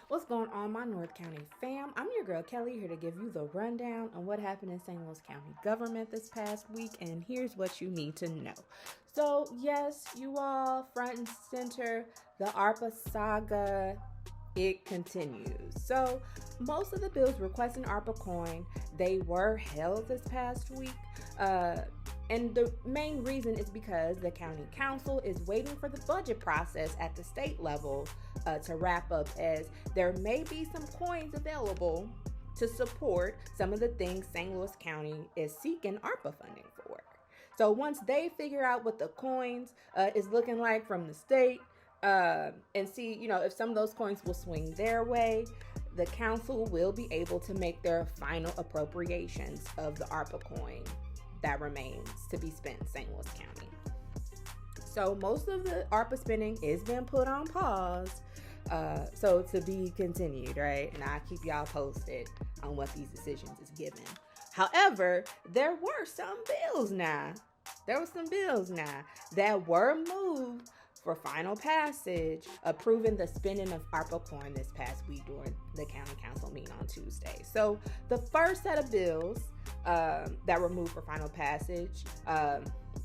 What's going on, my North County fam? I'm your girl Kelly, here to give you the rundown on what happened in St. Louis County government this past week, and here's what you need to know. So, yes, you all, front and center, the ARPA saga, it continues. So, most of the bills requesting ARPA coin, they were held this past week. Uh, and the main reason is because the county council is waiting for the budget process at the state level to wrap up, as there may be some coins available to support some of the things St. Louis County is seeking ARPA funding for. So once they figure out what the coins is looking like from the state, and see, if some of those coins will swing their way, the council will be able to make their final appropriations of the ARPA coin that remains to be spent in St. Louis County. So most of the ARPA spending is being put on pause. So to be continued, right? And I'll keep y'all posted on what these decisions is given. However, there were some bills now. There were some bills now that were moved for final passage, approving the spending of ARPA coin this past week during the county council meeting on Tuesday. So the first set of bills that were moved for final passage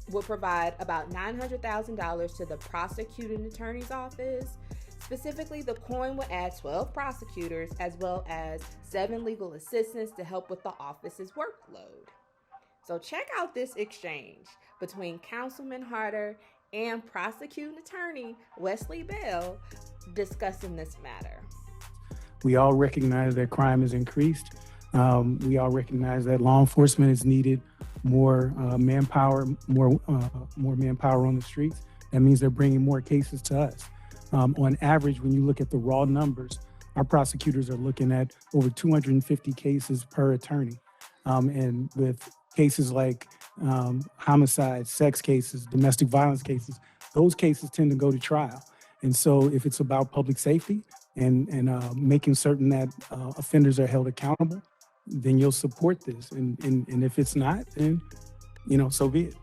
will provide about $900,000 to the prosecuting attorney's office. Specifically, the coin will add 12 prosecutors as well as 7 legal assistants to help with the office's workload. So check out this exchange between Councilman Harder and prosecuting attorney Wesley Bell discussing this matter. We all recognize that crime has increased. We all recognize that law enforcement is needed more manpower, more manpower on the streets. That means they're bringing more cases to us. On average, when you look at the raw numbers, our prosecutors are looking at over 250 cases per attorney. And with cases like homicide, sex cases, domestic violence cases, those cases tend to go to trial. And so if it's about public safety and making certain that offenders are held accountable, then you'll support this. And if it's not, then, so be it.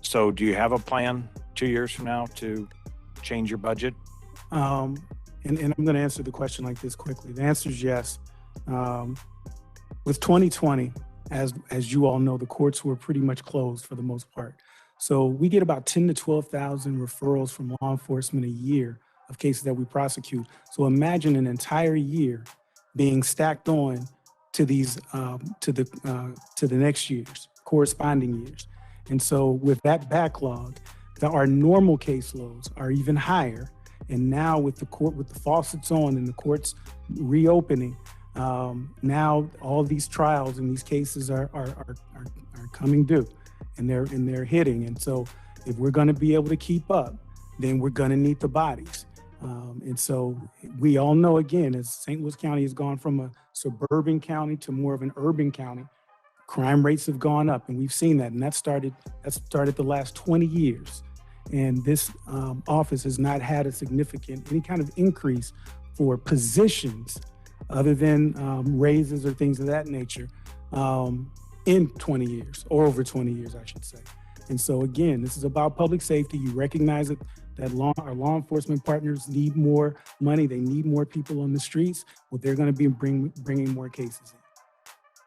So do you have a plan 2 years from now to change your budget? And I'm going to answer the question like this quickly. The answer is yes. With 2020, as you all know, the courts were pretty much closed for the most part. So we get about 10 to 12,000 referrals from law enforcement a year of cases that we prosecute. So imagine an entire year being stacked on to these to the next year's corresponding years. And so with that backlog, our normal caseloads are even higher. And now with the faucets on and the courts reopening, now all these trials and these cases are coming due, and they're hitting. And so if we're going to be able to keep up, then we're going to need the bodies. And so we all know, again, as St. Louis County has gone from a suburban county to more of an urban county, crime rates have gone up, and we've seen that. And that started the last 20 years. And this office has not had any kind of increase for positions other than raises or things of that nature in 20 years, or over 20 years, I should say. And so again, this is about public safety. You recognize that our law enforcement partners need more money. They need more people on the streets. Well, they're going to be bringing more cases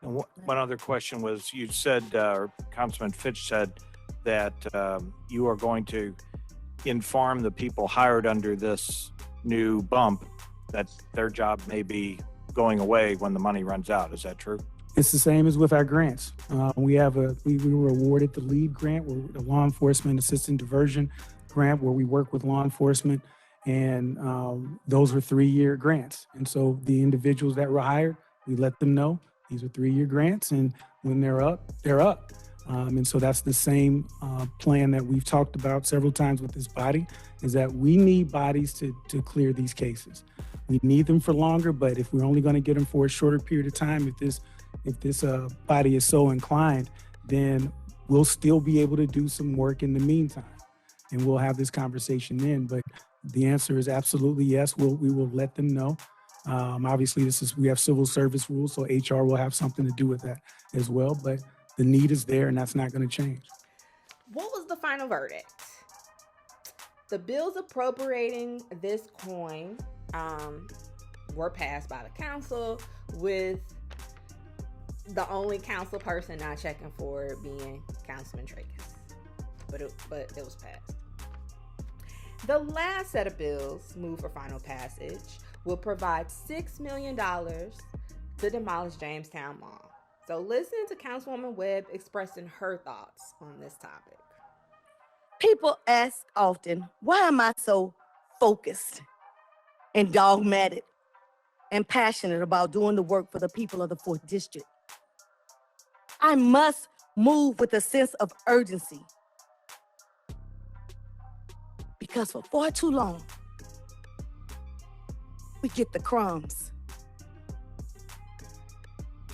in. And one other question was, you said, or Councilman Fitch said, that you are going to inform the people hired under this new bump that their job may be going away when the money runs out. Is that true? It's the same as with our grants. We were awarded the LEAD grant, the Law Enforcement Assistant Diversion grant, where we work with law enforcement, and those were 3-year grants. And so the individuals that were hired, we let them know these are 3-year grants, and when they're up, they're up. And so that's the same plan that we've talked about several times with this body, is that we need bodies to clear these cases. We need them for longer, but if we're only going to get them for a shorter period of time, if this body is so inclined, then we'll still be able to do some work in the meantime, and we'll have this conversation then. But the answer is absolutely yes. We will let them know. Obviously, we have civil service rules, so HR will have something to do with that as well. But the need is there, and that's not going to change. What was the final verdict? The bills appropriating this coin were passed by the council, with the only council person not checking for it being Councilman Tracus. But it was passed. The last set of bills moved for final passage will provide $6 million to demolish Jamestown Mall. So listen to Councilwoman Webb expressing her thoughts on this topic. People ask often, why am I so focused and dogmatic and passionate about doing the work for the people of the 4th District? I must move with a sense of urgency, because for far too long, we get the crumbs.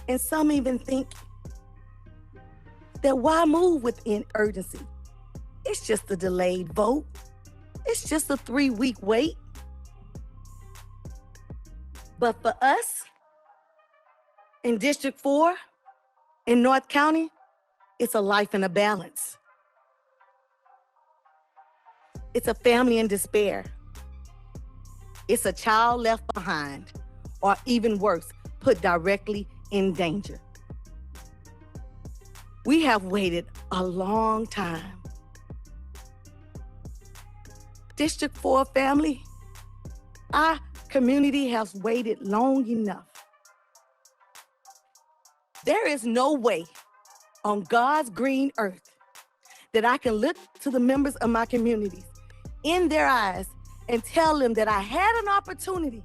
And some even think that why move with urgency? It's just a delayed vote. It's just a 3-week wait. But for us, in District 4, in North County, it's a life in a balance. It's a family in despair. It's a child left behind, or even worse, put directly in danger. We have waited a long time. District 4 family, our community has waited long enough. There is no way on God's green earth that I can look to the members of my communities in their eyes and tell them that I had an opportunity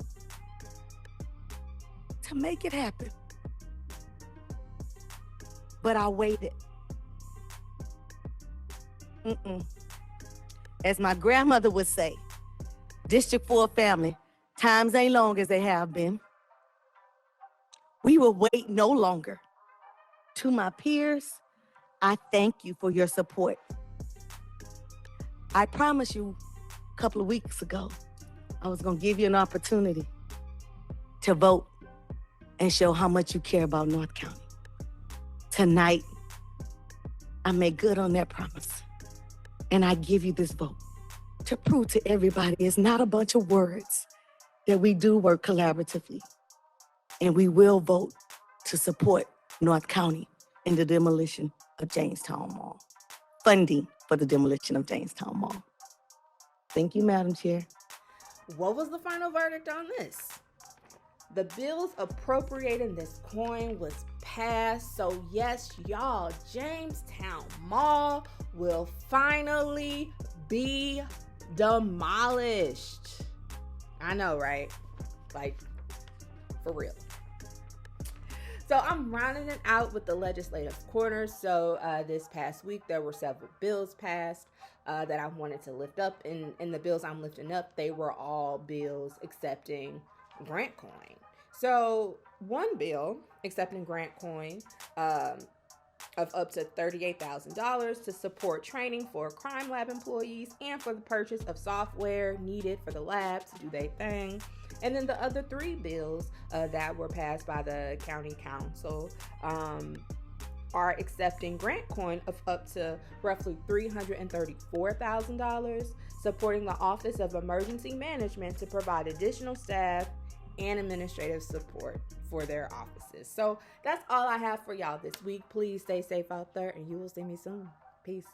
to make it happen. But I waited. As my grandmother would say, District 4 family, times ain't long as they have been. We will wait no longer. To my peers, I thank you for your support. I promised you a couple of weeks ago, I was gonna give you an opportunity to vote and show how much you care about North County. Tonight, I make good on that promise. And I give you this vote to prove to everybody it's not a bunch of words, that we do work collaboratively. And we will vote to support North County in the demolition of Jamestown Mall. Funding for the demolition of Jamestown Mall. Thank you, Madam Chair. What was the final verdict on this? The bills appropriating this coin was passed. So yes, y'all, Jamestown Mall will finally be demolished. I know, right? Like, for real. So I'm rounding it out with the legislative corner. So this past week, there were several bills passed that I wanted to lift up. And the bills I'm lifting up, they were all bills accepting grant coin. So one bill accepting grant coin of up to $38,000 to support training for crime lab employees and for the purchase of software needed for the lab to do their thing. And then the other 3 bills that were passed by the county council are accepting grant coin of up to roughly $334,000, supporting the Office of Emergency Management to provide additional staff and administrative support for their offices. So that's all I have for y'all this week. Please stay safe out there, and you will see me soon. Peace.